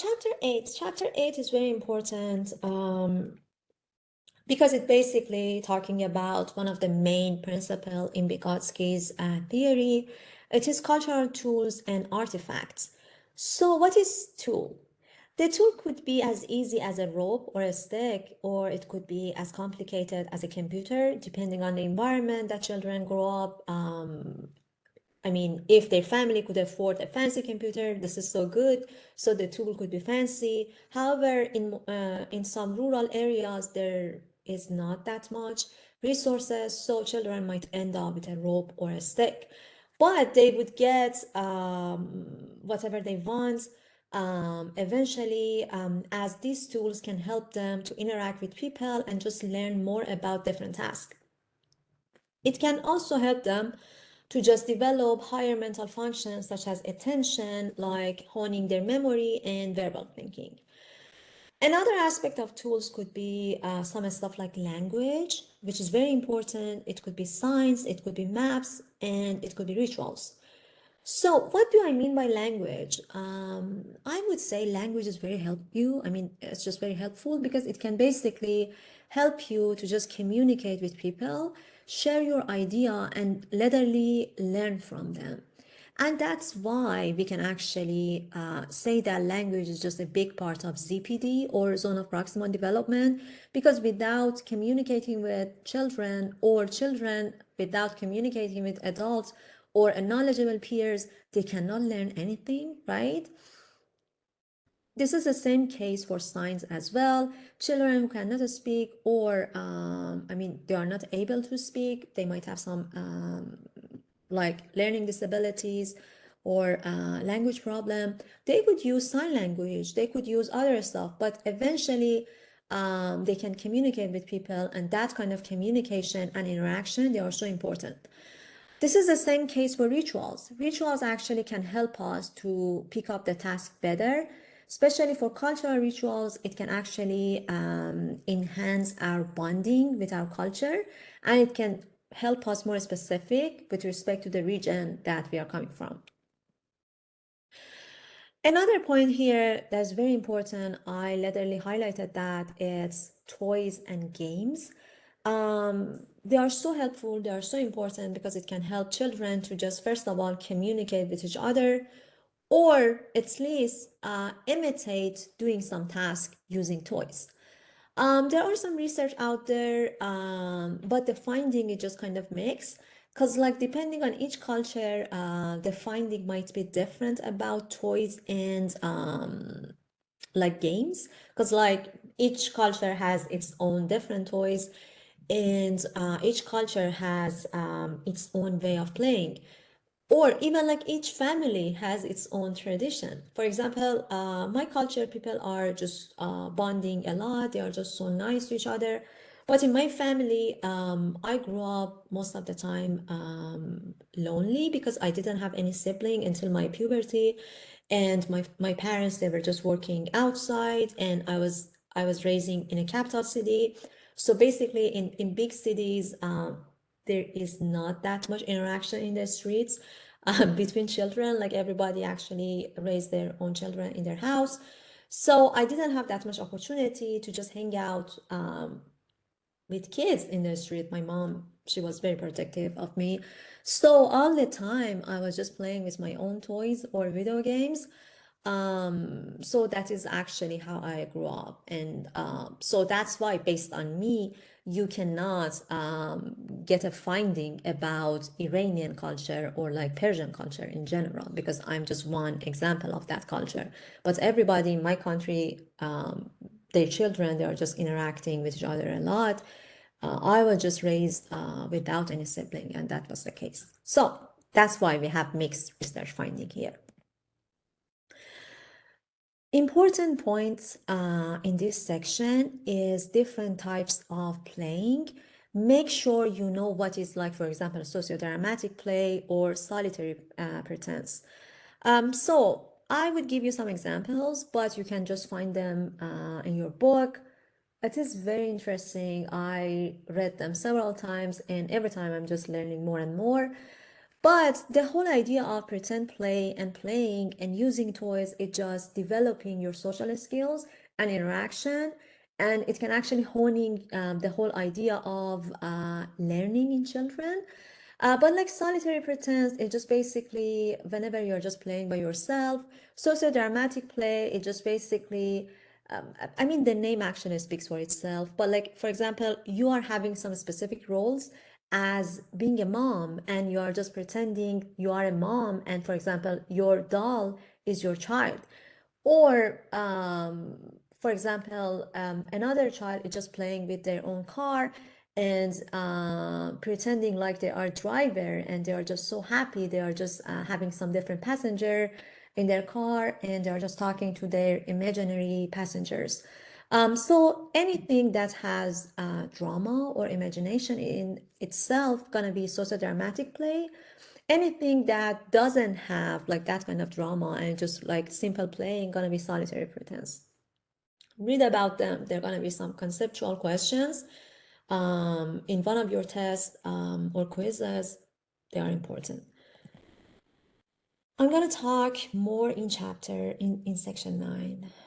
Chapter 8 is very important because it's basically talking about one of the main principles in Vygotsky's theory. It is cultural tools and artifacts. So what is tool? The tool could be as easy as a rope or a stick, or it could be as complicated as a computer, depending on the environment that children grow up. I mean, if their family could afford a fancy computer, this is so good, so the tool could be fancy. However, in some rural areas, there is not that much resources, so children might end up with a rope or a stick. But they would get whatever they want eventually, as these tools can help them to interact with people and just learn more about different tasks. It can also help them to just develop higher mental functions such as attention, like honing their memory and verbal thinking. Another aspect of tools could be some stuff like language, which is very important. It could be science, it could be maps, and it could be rituals. So what do I mean by language? I would say language is very helpful. I mean, it's just very helpful because it can basically help you to just communicate with people, share your idea, and literally learn from them. And that's why we can actually say that language is just a big part of ZPD or zone of proximal development, because without communicating with children or children without communicating with adults or a knowledgeable peers, they cannot learn anything, right? This is the same case for science as well. Children who cannot speak or, I mean, they are not able to speak, they might have some like learning disabilities or language problem, they could use sign language, they could use other stuff, but eventually they can communicate with people, and that kind of communication and interaction, they are so important. This is the same case for rituals. Rituals actually can help us to pick up the task better, especially for cultural rituals. It can actually enhance our bonding with our culture, and it can help us more specific with respect to the region that we are coming from. Another point here that's very important, I literally highlighted that, it's toys and games. They are so helpful, they are so important because it can help children to just, first of all, communicate with each other, or at least imitate doing some task using toys. There are some research out there, but the finding is just kind of mixed. Because, like, depending on each culture, the finding might be different about toys and like games. Because, like, each culture has its own different toys, and each culture has its own way of playing, or even like each family has its own tradition. For example, my culture, people are just bonding a lot, they are just so nice to each other. But in my family, I grew up most of the time lonely because I didn't have any sibling until my puberty, and my parents, they were just working outside, and I was raising in a capital city. So basically, in big cities, there is not that much interaction in the streets between children. Like, everybody actually raised their own children in their house. So I didn't have that much opportunity to just hang out with kids in the street. My mom, she was very protective of me. So all the time I was just playing with my own toys or video games. So that is actually how I grew up. And so that's why, based on me, you cannot get a finding about Iranian culture or like Persian culture in general, because I'm just one example of that culture. But everybody in my country, their children, they are just interacting with each other a lot. I was just raised without any sibling, and that was the case. So that's why we have mixed research finding here. Important points in this section is different types of playing. Make sure you know what is, like, for example, sociodramatic play or solitary pretense. So I would give you some examples, but you can just find them in your book. It is very interesting. I read them several times, and every time I'm just learning more and more. But the whole idea of pretend play and playing and using toys is just developing your social skills and interaction. And it can actually honing the whole idea of learning in children. But like solitary pretense, it just basically whenever you're just playing by yourself. Sociodramatic play, it just basically, I mean, the name actually speaks for itself. But like, for example, you are having some specific roles as being a mom, and you are just pretending you are a mom. And for example, your doll is your child. Or, for example, another child is just playing with their own car and pretending like they are driver and they are just so happy. They are just having some different passenger in their car and they are just talking to their imaginary passengers. So anything that has drama or imagination in itself gonna be sociodramatic play. Anything that doesn't have like that kind of drama and just like simple playing gonna be solitary pretense. Read about them. There are gonna be some conceptual questions in one of your tests or quizzes. They are important. I'm gonna talk more in chapter in section 9.